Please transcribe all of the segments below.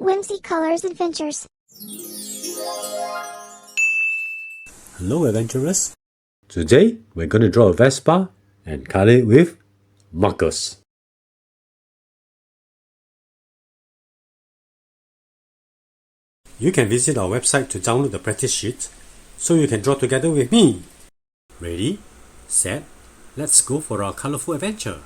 Whimsy Colors Adventures. Hello adventurers! Today we're going to draw a Vespa and color it with markers. You can visit our website to download the practice sheet so you can draw together with me. Ready, set, let's go for our colorful adventure.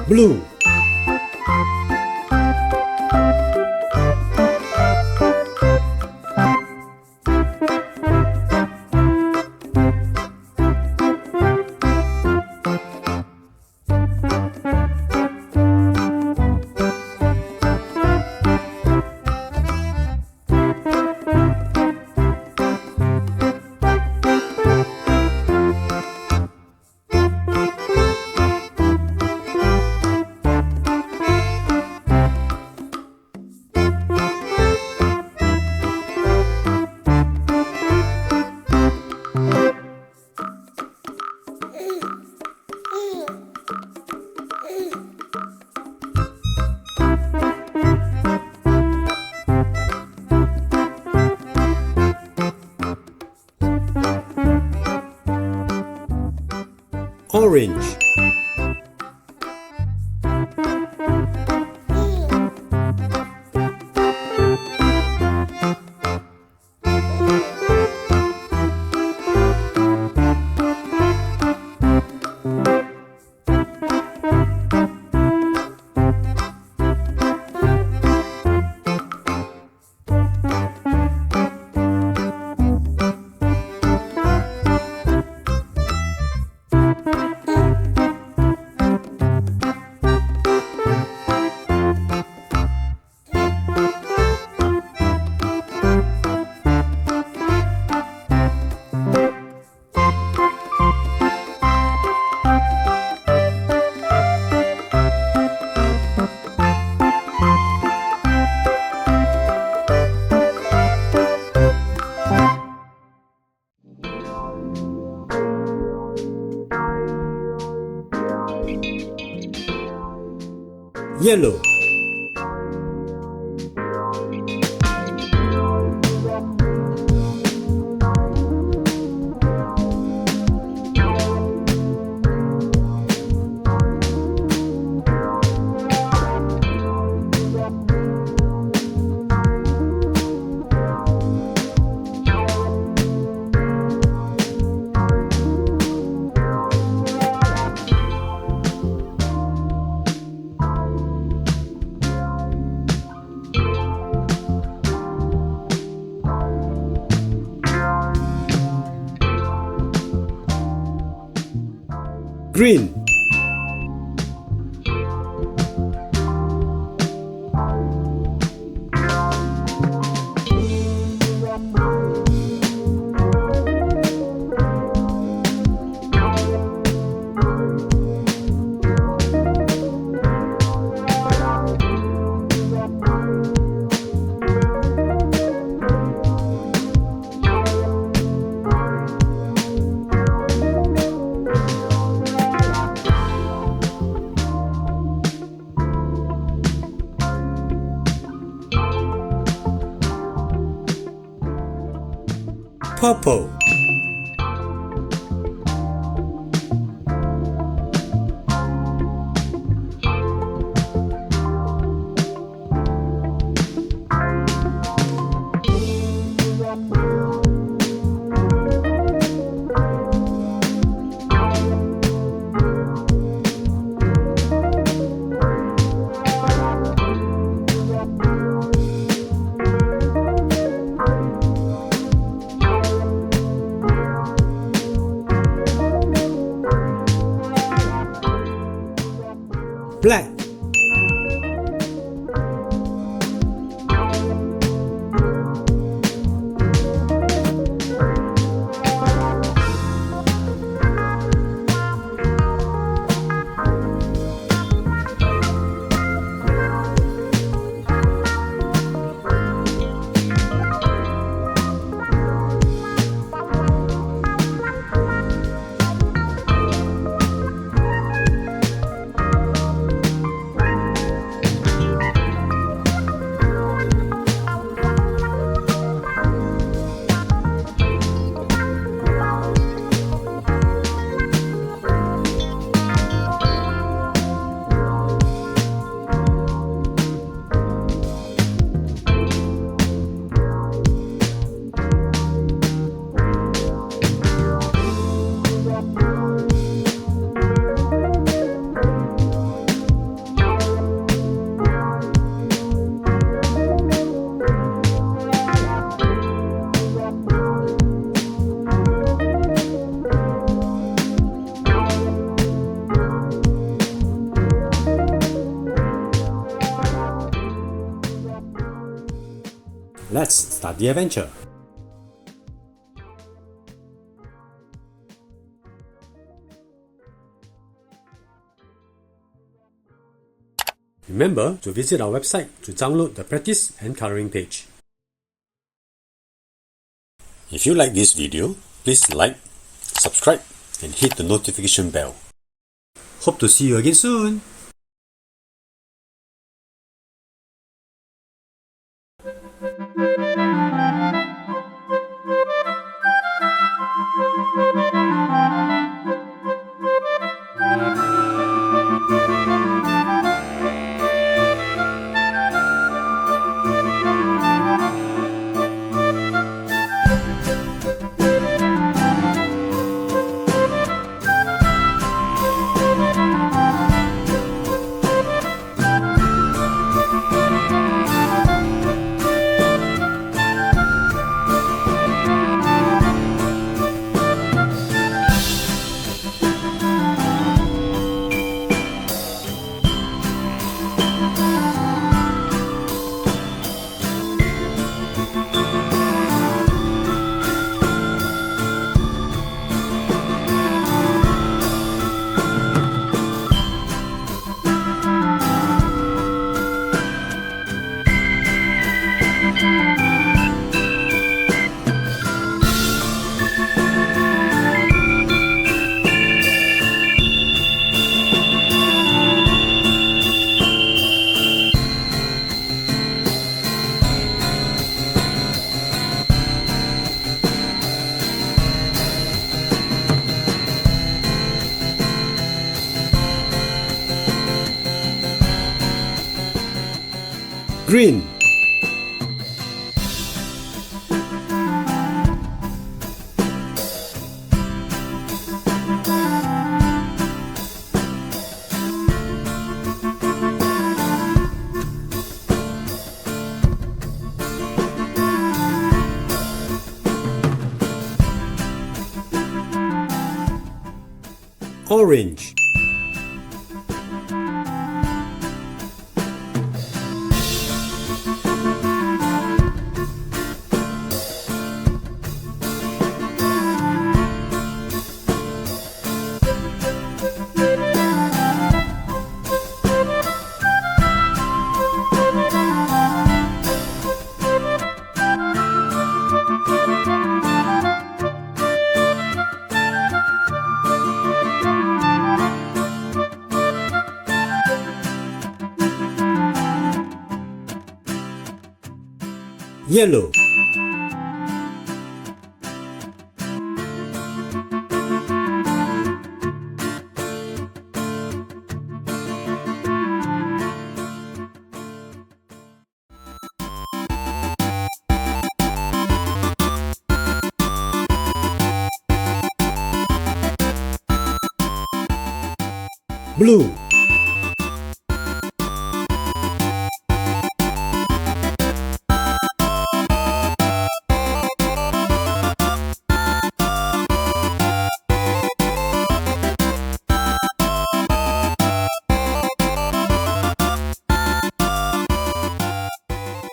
Blue. Orange. Yellow. Green. Purple. Black. Let's start the adventure. Remember to visit our website to download the practice and coloring page. If you like this video, please like, subscribe, and hit the notification bell. Hope to see you again soon. Green. Orange. Yellow. Blue.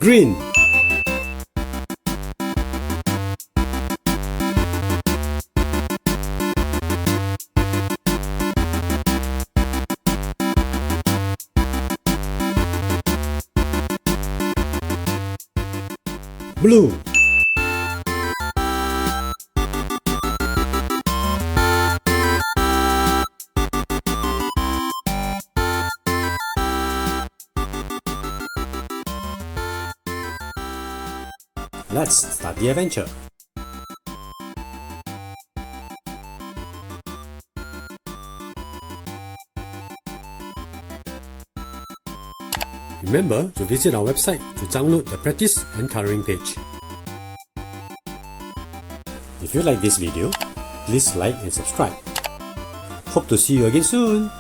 Green. Blue. Let's start the adventure. Remember to visit our website to download the practice and coloring page. If you like this video, please like and subscribe. Hope to see you again soon.